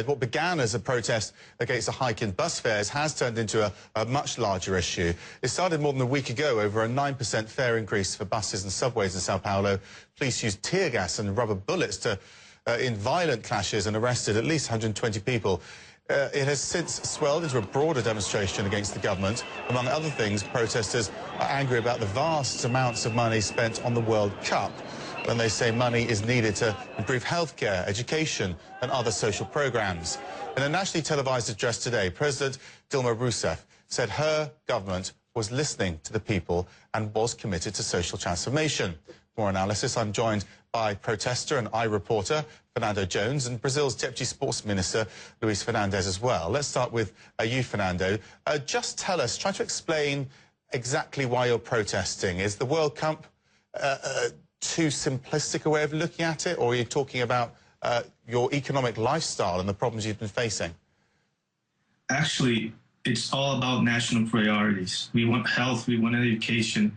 What began as a protest against a hike in bus fares has turned into a much larger issue. It started more than a week ago over a 9% fare increase for buses and subways in Sao Paulo. Police used tear gas and rubber bullets in violent clashes and arrested at least 120 people. It has since swelled into a broader demonstration against the government. Among other things, protesters are angry about the vast amounts of money spent on the World Cup, when they say money is needed to improve healthcare, education and other social programs. In a nationally televised address today, President Dilma Rousseff said her government was listening to the people and was committed to social transformation. For more analysis, I'm joined by protester and reporter Fernando Jones and Brazil's Deputy Sports Minister Luis Fernandes as well. Let's start with you, Fernando. Just tell us, try to explain exactly why you're protesting. Is the World Cup too simplistic a way of looking at it, or are you talking about your economic lifestyle and the problems you've been facing? Actually, it's all about national priorities. We want health, we want education,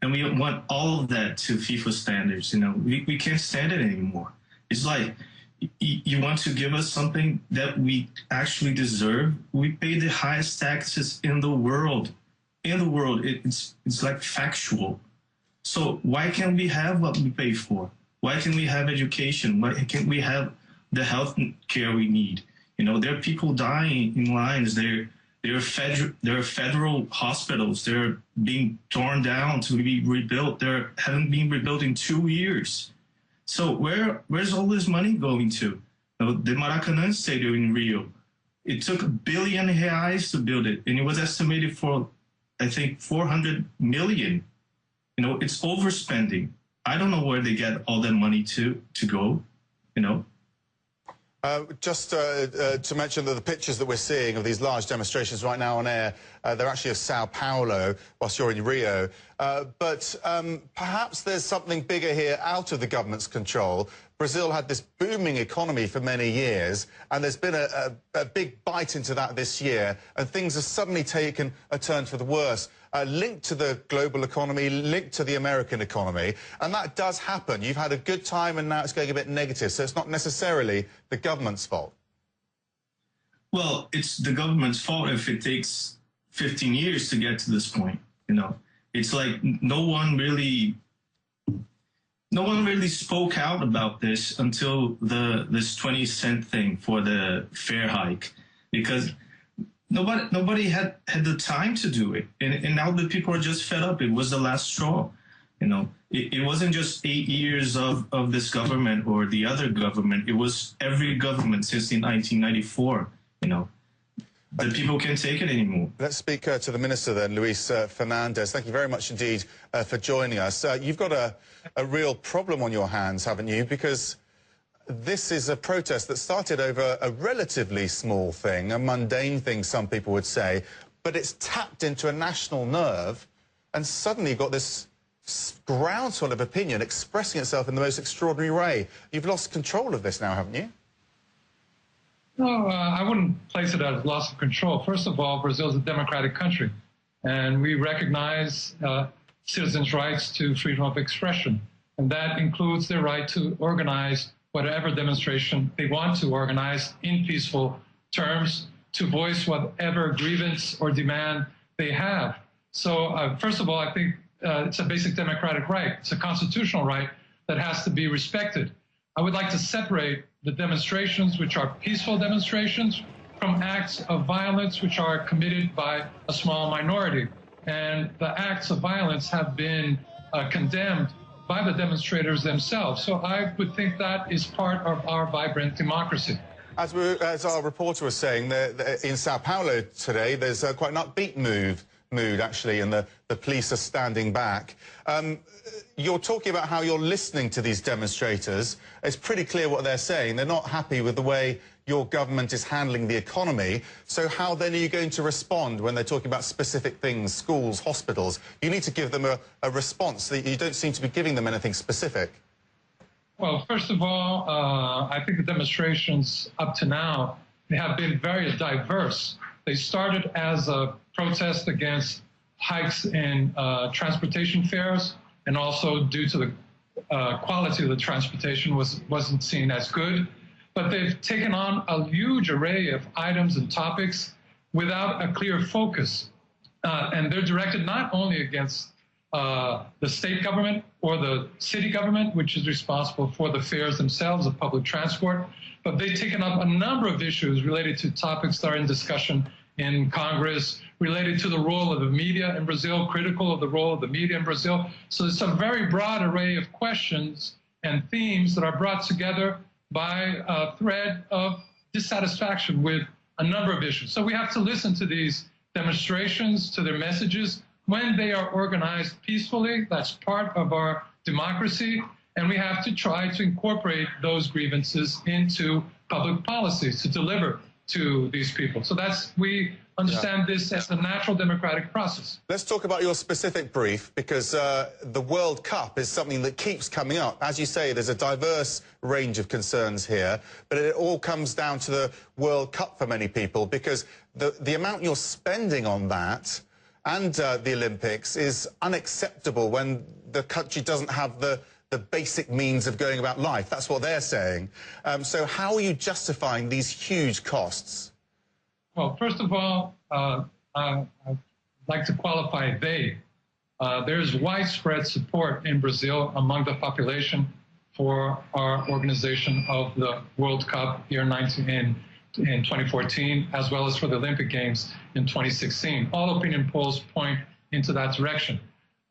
and we want all of that to FIFA standards. You know, we can't stand it anymore. It's like, you want to give us something that we actually deserve. We pay the highest taxes in the world. It's like factual. So why can't we have what we pay for? Why can't we have education? Why can't we have the health care we need? You know, there are people dying in lines. There are federal hospitals. They're being torn down to be rebuilt. They haven't been rebuilt in 2 years. So where's all this money going to? You know, the Maracanã Stadium in Rio, it took R$1 billion to build it, and it was estimated for, I think, 400 million. You know, it's overspending. I don't know where they get all that money to go, you know. Just to mention that the pictures that we're seeing of these large demonstrations right now on air, they're actually of Sao Paulo, whilst you're in Rio. But perhaps there's something bigger here out of the government's control. Brazil had this booming economy for many years, and there's been a big bite into that this year, and things have suddenly taken a turn for the worse, linked to the global economy, linked to the American economy, and that does happen. You've had a good time, and now it's going a bit negative, so it's not necessarily the government's fault. Well, it's the government's fault if it takes 15 years to get to this point, you know. It's like no one really spoke out about this until this 20-cent thing for the fare hike, because nobody had the time to do it, and now the people are just fed up. It was the last straw, you know. It wasn't just 8 years of this government or the other government. It was every government since 1994, you know. The people can't take it anymore. Let's speak to the Minister then, Luis Fernandes. Thank you very much indeed for joining us. You've got a real problem on your hands, haven't you? Because this is a protest that started over a relatively small thing, a mundane thing, some people would say, but it's tapped into a national nerve, and suddenly you've got this groundswell of opinion expressing itself in the most extraordinary way. You've lost control of this now, haven't you? No, I wouldn't place it as loss of control. First of all, Brazil is a democratic country, and we recognize citizens' rights to freedom of expression, and that includes their right to organize whatever demonstration they want to organize in peaceful terms, to voice whatever grievance or demand they have. So, first of all, I think it's a basic democratic right. It's a constitutional right that has to be respected. I would like to separate the demonstrations, which are peaceful demonstrations, from acts of violence, which are committed by a small minority. And the acts of violence have been condemned by the demonstrators themselves. So I would think that is part of our vibrant democracy. As our reporter was saying, in Sao Paulo today, there's quite an upbeat mood, actually, and the police are standing back. You're talking about how you're listening to these demonstrators. It's pretty clear what they're saying. They're not happy with the way your government is handling the economy. So how then are you going to respond when they're talking about specific things, schools, hospitals? You need to give them a response. You don't seem to be giving them anything specific. Well, first of all, I think the demonstrations up to now, they have been very diverse. They started as a protest against hikes in transportation fares, and also due to the quality of the transportation wasn't seen as good. but they've taken on a huge array of items and topics without a clear focus. And they're directed not only against the state government or the city government, which is responsible for the fares themselves of public transport, but they've taken up a number of issues related to topics that are in discussion in Congress, related to the role of the media in Brazil, critical of the role of the media in Brazil. So it's a very broad array of questions and themes that are brought together by a thread of dissatisfaction with a number of issues. So we have to listen to these demonstrations, to their messages, when they are organized peacefully. That's part of our democracy. And we have to try to incorporate those grievances into public policies to deliver to these people. So we understand this as a natural democratic process. Let's talk about your specific brief, because the World Cup is something that keeps coming up. As you say, there's a diverse range of concerns here, but it all comes down to the World Cup for many people, because the amount you're spending on that and the Olympics is unacceptable when the country doesn't have the basic means of going about life. That's what they're saying. So how are you justifying these huge costs? Well, first of all, I'd like to qualify they. There's widespread support in Brazil among the population for our organization of the World Cup here in 2014, as well as for the Olympic Games in 2016. All opinion polls point into that direction.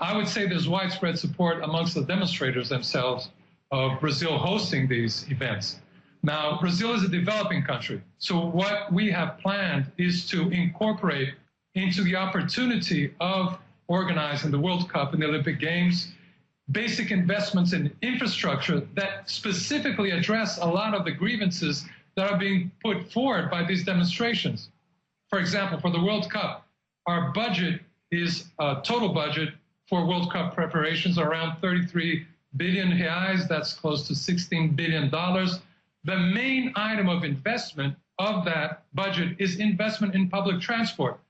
I would say there's widespread support amongst the demonstrators themselves of Brazil hosting these events. Now, Brazil is a developing country, so what we have planned is to incorporate into the opportunity of organizing the World Cup and the Olympic Games basic investments in infrastructure that specifically address a lot of the grievances that are being put forward by these demonstrations. For example, for the World Cup, our budget is a total budget for World Cup preparations around 33 billion reais. That's close to $16 billion. The main item of investment of that budget is investment in public transport,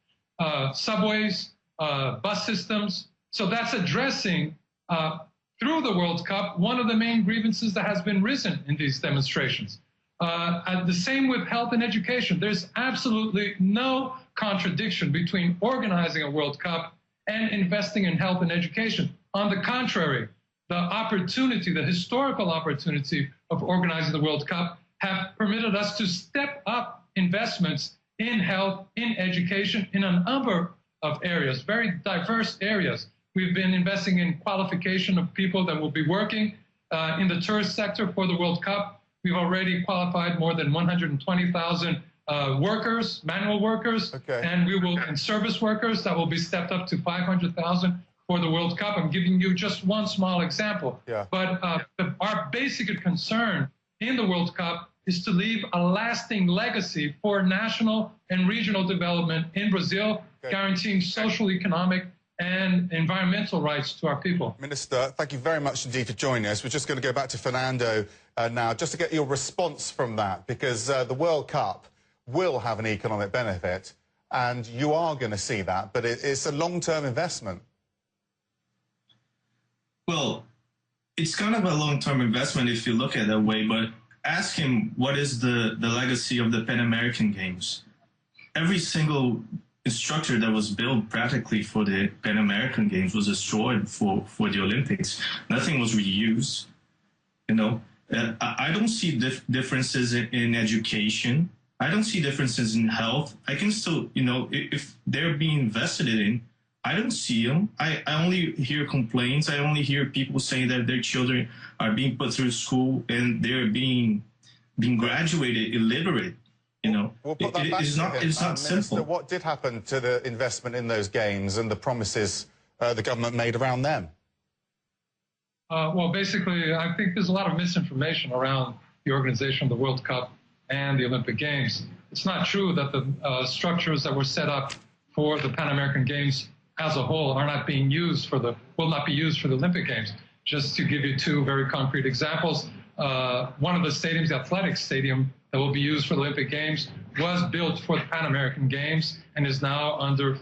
subways, bus systems. So that's addressing, through the World Cup, one of the main grievances that has been risen in these demonstrations. The same with health and education. There's absolutely no contradiction between organizing a World Cup and investing in health and education. On the contrary, the opportunity, the historical opportunity of organizing the World Cup have permitted us to step up investments in health, in education, in a number of areas, very diverse areas. We've been investing in qualification of people that will be working in the tourist sector for the World Cup. We've already qualified more than 120,000 workers, manual workers, and we will, and service workers that will be stepped up to 500,000 for the World Cup. I'm giving you just one small example. But our basic concern in the World Cup is to leave a lasting legacy for national and regional development in Brazil, guaranteeing social, economic, and environmental rights to our people. Minister, thank you very much indeed for joining us. We're just going to go back to Fernando now, just to get your response from that, because the World Cup will have an economic benefit, and you are going to see that, but it's a long-term investment. Well, it's kind of a long-term investment if you look at it that way, but ask him what is the legacy of the Pan American Games. Every single structure that was built practically for the Pan American Games was destroyed for the Olympics. Nothing was reused, you know. I don't see differences in education. I don't see differences in health. I can still, you know, if they're being invested in, I don't see them. I only hear complaints. I only hear people saying that their children are being put through school and they're being graduated illiterate. You know, we'll put that back it's not Minister, simple. what did happen to the investment in those games and the promises the government made around them? Well, basically, I think there's a lot of misinformation around the organization of the World Cup and the Olympic Games. It's not true that the structures that were set up for the Pan American Games as a whole are not being used will not be used for the Olympic Games. Just to give you two very concrete examples, one of the stadiums, the athletic stadium that will be used for the Olympic Games, was built for the Pan American Games and is now under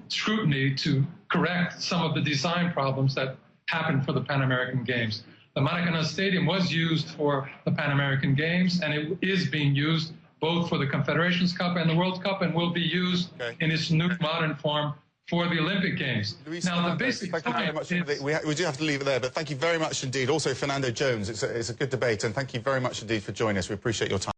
scrutiny to correct some of the design problems that happened for the Pan American Games. The Maracanã Stadium was used for the Pan American Games, and it is being used both for the Confederations Cup and the World Cup, and will be used in its new modern form for the Olympic Games. Luis Now, the Fernando, basic thank you very much. is, We do have to leave it there, but thank you very much indeed. Also, Fernando Jones, it's a good debate, and thank you very much indeed for joining us. We appreciate your time.